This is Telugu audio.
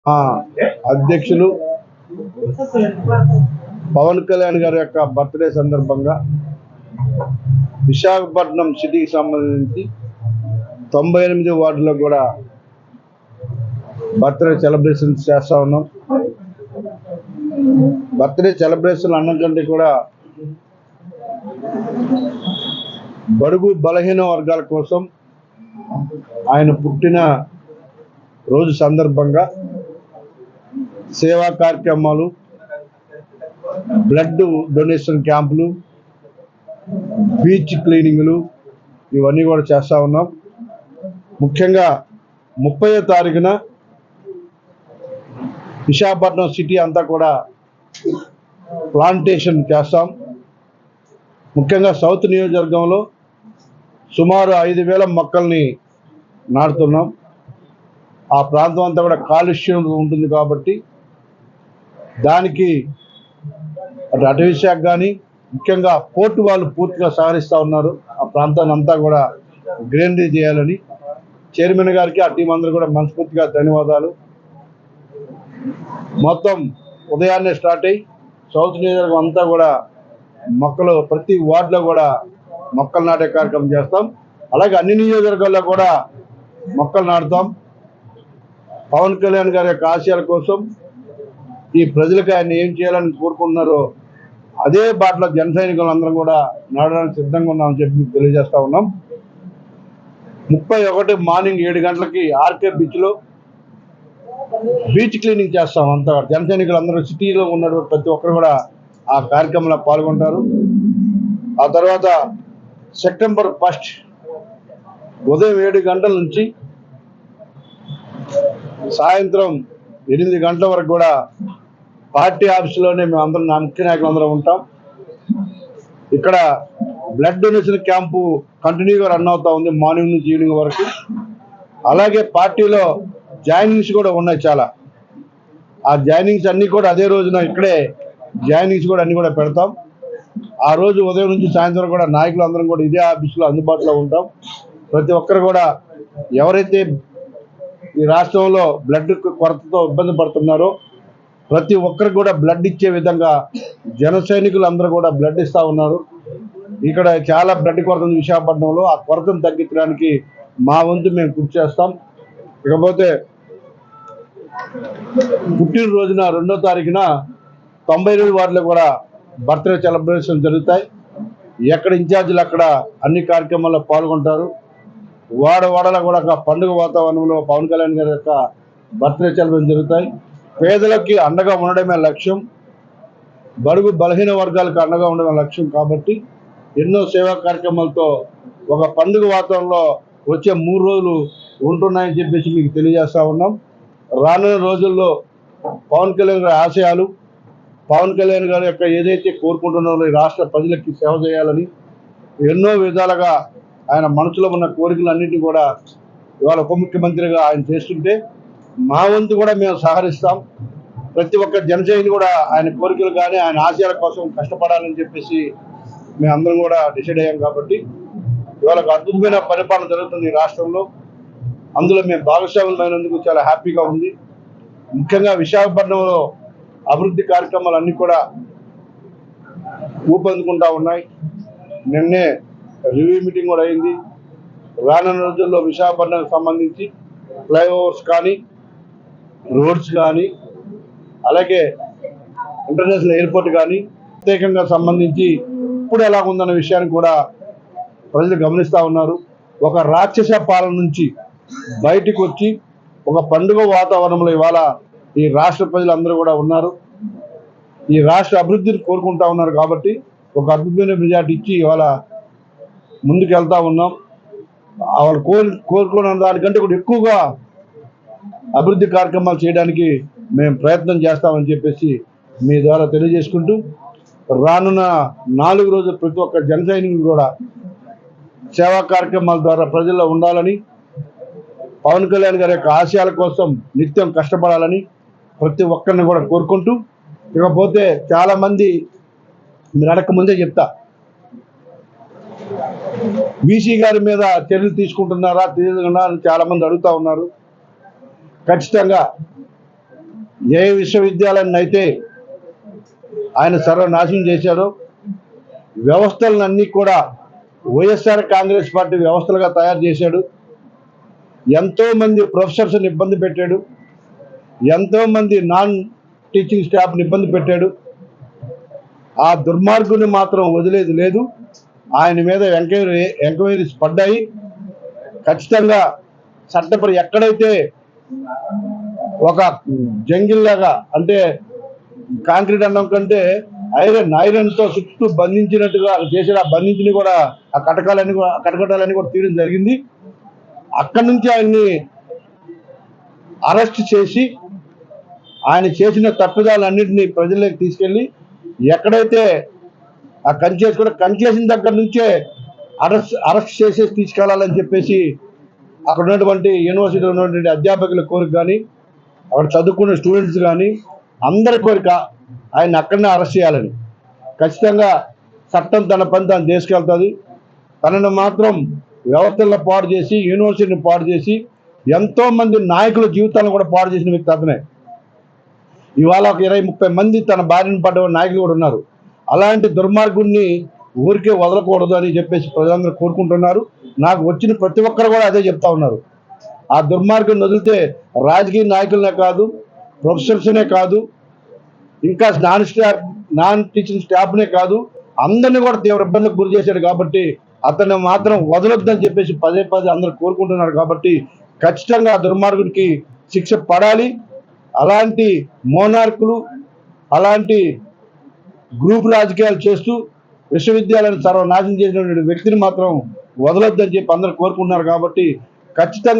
మా అధ్యక్షులు పవన్ కళ్యాణ్ గారి యొక్క బర్త్డే సందర్భంగా విశాఖపట్నం సిటీకి సంబంధించి 98 వార్డులో కూడా బర్త్డే సెలబ్రేషన్స్ చేస్తా ఉన్నాం. బర్త్డే సెలబ్రేషన్ అన్నకంటే కూడా బడుగు బలహీన వర్గాల కోసం ఆయన పుట్టిన రోజు సందర్భంగా సేవా కార్యక్రమాలు, బ్లడ్ డొనేషన్ క్యాంపులు, బీచ్ క్లీనింగ్లు ఇవన్నీ కూడా చేస్తూ ఉన్నాం. ముఖ్యంగా 30వ తారీఖున విశాఖపట్నం సిటీ అంతా కూడా ప్లాంటేషన్ చేస్తాం. ముఖ్యంగా సౌత్ నియోజకవర్గంలో సుమారు 5,000 మొక్కల్ని నాటుతున్నాం. ఆ ప్రాంతం అంతా కూడా కాలుష్యం ఉంటుంది కాబట్టి దానికి అటు అటవీ శాఖ కానీ ముఖ్యంగా పోర్టు వాళ్ళు పూర్తిగా సహకరిస్తూ ఉన్నారు. ఆ ప్రాంతాన్ని అంతా కూడా గ్రీనరీ చేయాలని చైర్మన్ గారికి, ఆ టీం అందరూ కూడా మనస్ఫూర్తిగా ధన్యవాదాలు. మొత్తం ఉదయాన్నే స్టార్ట్ అయ్యి సౌత్ నియోజకవర్గం అంతా కూడా మొక్కలు ప్రతి వార్డులో కూడా మొక్కలు నాటే కార్యక్రమం చేస్తాం. అలాగే అన్ని నియోజకవర్గాల్లో కూడా మొక్కలు నాటుతాం. పవన్ కళ్యాణ్ గారి యొక్క ఆశయాల కోసం ఈ ప్రజలకు ఆయన ఏం చేయాలని కోరుకుంటున్నారో అదే బాటలో జన సైనికులందరం కూడా నాటడానికి సిద్ధంగా ఉన్నామని చెప్పి మీకు తెలియజేస్తా ఉన్నాం. 31 మార్నింగ్ 7 గంటలకి ఆర్కే బీచ్లో బీచ్ క్లీనింగ్ చేస్తాం. అంతా జన సైనికులందరూ సిటీలో ఉన్న ప్రతి ఒక్కరు కూడా ఆ కార్యక్రమంలో పాల్గొంటారు. ఆ తర్వాత సెప్టెంబర్ 1 ఉదయం 7 గంటల నుంచి సాయంత్రం 8 గంటల వరకు కూడా పార్టీ ఆఫీసులోనే మేము అందరం ముఖ్య నాయకులందరం ఉంటాం. ఇక్కడ బ్లడ్ డొనేషన్ క్యాంపు కంటిన్యూగా రన్ అవుతా ఉంది మార్నింగ్ నుంచి ఈవినింగ్ వరకు. అలాగే పార్టీలో జాయినింగ్స్ కూడా ఉన్నాయి చాలా. ఆ జాయినింగ్స్ అన్నీ కూడా అదే రోజున ఇక్కడే జాయినింగ్స్ కూడా అన్నీ కూడా పెడతాం. ఆ రోజు ఉదయం నుంచి సాయంత్రం కూడా నాయకులు అందరం కూడా ఇదే ఆఫీసులో అందుబాటులో ఉంటాం. ప్రతి ఒక్కరు కూడా ఎవరైతే ఈ రాష్ట్రంలో బ్లడ్ కొరతతో ఇబ్బంది పడుతున్నారో ప్రతి ఒక్కరికి కూడా బ్లడ్ ఇచ్చే విధంగా జన సైనికులు అందరూ కూడా బ్లడ్ ఇస్తూ ఉన్నారు. ఇక్కడ చాలా బ్లడ్ కొరత ఉంది విశాఖపట్నంలో. ఆ కొరతను తగ్గించడానికి మా వంతు మేము కృషి చేస్తాం. ఇకపోతే పుట్టినరోజున 2వ తారీఖున 98 వార్డులో కూడా బర్త్డే సెలబ్రేషన్ జరుగుతాయి. ఎక్కడ ఇన్ఛార్జీలు అక్కడ అన్ని కార్యక్రమాల్లో పాల్గొంటారు. వాడవాడలో కూడా ఒక పండుగ వాతావరణంలో పవన్ కళ్యాణ్ గారి యొక్క బర్త్డే సెలబ్రేషన్ జరుగుతాయి. పేదలకి అండగా ఉండడమే లక్ష్యం, బడుగు బలహీన వర్గాలకు అండగా ఉండడమే లక్ష్యం. కాబట్టి ఎన్నో సేవా కార్యక్రమాలతో ఒక పండుగ వాతావరణంలో వచ్చే 3 రోజులు ఉంటున్నాయని చెప్పేసి మీకు తెలియజేస్తూ ఉన్నాం. రానున్న రోజుల్లో పవన్ కళ్యాణ్ గారి ఆశయాలు, పవన్ కళ్యాణ్ గారి యొక్క ఏదైతే కోరుకుంటున్నారో ఈ రాష్ట్ర ప్రజలకి సేవ చేయాలని ఎన్నో విధాలుగా ఆయన మనసులో ఉన్న కోరికలన్నింటినీ కూడా ఇవాళ ఉప ముఖ్యమంత్రిగా ఆయన చేస్తుంటే మా వంతు కూడా మేము సహకరిస్తాం. ప్రతి ఒక్క జనసైని కూడా ఆయన కోరికలు కానీ ఆయన ఆశయాల కోసం కష్టపడాలని చెప్పేసి మేము అందరం కూడా డిసైడ్ అయ్యాం. కాబట్టి ఇవాళ ఒక అద్భుతమైన పరిపాలన జరుగుతుంది ఈ రాష్ట్రంలో. అందులో మేము భాగస్వాములమైనందుకు చాలా హ్యాపీగా ఉంది. ముఖ్యంగా విశాఖపట్నంలో అభివృద్ధి కార్యక్రమాలు అన్నీ కూడా ఊపందుకుంటా ఉన్నాయి. నిన్నే రివ్యూ మీటింగ్ కూడా అయింది. రానున్న రోజుల్లో విశాఖపట్నానికి సంబంధించి ఫ్లైఓవర్స్ కానీ, రోడ్స్ కానీ, అలాగే ఇంటర్నేషనల్ ఎయిర్పోర్ట్ కానీ ప్రత్యేకంగా సంబంధించి ఇప్పుడు ఎలా ఉందన్న విషయాన్ని కూడా ప్రజలు గమనిస్తూ ఉన్నారు. ఒక రాక్షస పాలన నుంచి బయటకు వచ్చి ఒక పండుగ వాతావరణంలో ఇవాళ ఈ రాష్ట్ర ప్రజలందరూ కూడా ఉన్నారు. ఈ రాష్ట్ర అభివృద్ధిని కోరుకుంటా ఉన్నారు. కాబట్టి ఒక అద్భుతమైన మెజార్టీ ఇచ్చి ఇవాళ ముందుకు వెళ్తా ఉన్నాం. వాళ్ళు కోరుకున్న దానికంటే కూడా ఎక్కువగా అభివృద్ధి కార్యక్రమాలు చేయడానికి మేము ప్రయత్నం చేస్తామని చెప్పేసి మీ ద్వారా తెలియజేసుకుంటూ రానున్న 4 రోజులు ప్రతి ఒక్క జన సైనికులు కూడా సేవా కార్యక్రమాల ద్వారా ప్రజల్లో ఉండాలని, పవన్ కళ్యాణ్ గారి యొక్క ఆశయాల కోసం నిత్యం కష్టపడాలని ప్రతి ఒక్కరిని కూడా కోరుకుంటూ, ఇకపోతే చాలామంది మీరు అడగక ముందే చెప్తా, వీసీ గారి మీద చర్యలు తీసుకుంటున్నారా తెలియకుండా అని చాలా మంది అడుగుతా ఉన్నారు. ఖచ్చితంగా ఏ విశ్వవిద్యాలయాన్ని అయితే ఆయన సర్వనాశనం చేశాడో, వ్యవస్థలన్నీ కూడా వైఎస్ఆర్ కాంగ్రెస్ పార్టీ వ్యవస్థలుగా తయారు చేశాడు. ఎంతో మంది ప్రొఫెసర్స్ని ఇబ్బంది పెట్టాడు. ఎంతో మంది నాన్ టీచింగ్ స్టాఫ్ని ఇబ్బంది పెట్టాడు. ఆ దుర్మార్గుని మాత్రం వదిలేది లేదు. ఆయన మీద ఎంక్వైరీస్ పడ్డాయి. ఖచ్చితంగా చట్టపరి ఎక్కడైతే ఒక జంగిల్లాగా, అంటే కాంక్రీట్ అన్నం కంటే ఐరన్తో చుట్టూ బంధించినట్టుగా చేసిన ఆ బంధించిన కూడా ఆ కటకటాలన్నీ కూడా తీయడం జరిగింది. అక్కడి నుంచి ఆయన్ని అరెస్ట్ చేసి ఆయన చేసిన తప్పిదాలన్నింటినీ ప్రజల్లోకి తీసుకెళ్ళి ఎక్కడైతే ఆ కంచేసిన దగ్గర నుంచే అరెస్ట్ చేసేసి తీసుకెళ్లాలని చెప్పేసి అక్కడ ఉన్నటువంటి యూనివర్సిటీలో ఉన్నటువంటి అధ్యాపకుల కోరిక కానీ, అక్కడ చదువుకున్న స్టూడెంట్స్ కానీ అందరి కోరిక ఆయన అక్కడనే అరెస్ట్ చేయాలని. ఖచ్చితంగా చట్టం తన పని తాను తీసుకెళ్తుంది. తనను మాత్రం వ్యవస్థలను పాడు చేసి, యూనివర్సిటీని పాడు చేసి, ఎంతో మంది నాయకుల జీవితాలను కూడా పాడు చేసిన వ్యక్తి అతనే. ఇవాళ ఒక 20-30 మంది తన బారిన పడ్డ నాయకులు కూడా ఉన్నారు. అలాంటి దుర్మార్గుడిని ఊరికే వదలకూడదు అని చెప్పేసి ప్రజలందరూ కోరుకుంటున్నారు. నాకు వచ్చిన ప్రతి ఒక్కరు కూడా అదే చెప్తా ఉన్నారు. ఆ దుర్మార్గుని వదిలితే రాజకీయ నాయకులనే కాదు, ప్రొఫెసర్స్నే కాదు, ఇంకా నాన్ టీచింగ్ స్టాఫ్నే కాదు, అందరినీ కూడా తీవ్ర ఇబ్బందికి గురి చేశాడు. కాబట్టి అతన్ని మాత్రం వదలొద్దని చెప్పేసి పదే అందరూ కోరుకుంటున్నారు. కాబట్టి ఖచ్చితంగా ఆ దుర్మార్గుడికి శిక్ష పడాలి. అలాంటి మోనార్కులు, అలాంటి గ్రూప్ రాజకీయాలు చేస్తూ విశ్వవిద్యాలయాన్ని సర్వనాశనం చేసినటువంటి వ్యక్తిని మాత్రం వదలొద్దని చెప్పి అందరూ కోరుకుంటున్నారు. కాబట్టి ఖచ్చితంగా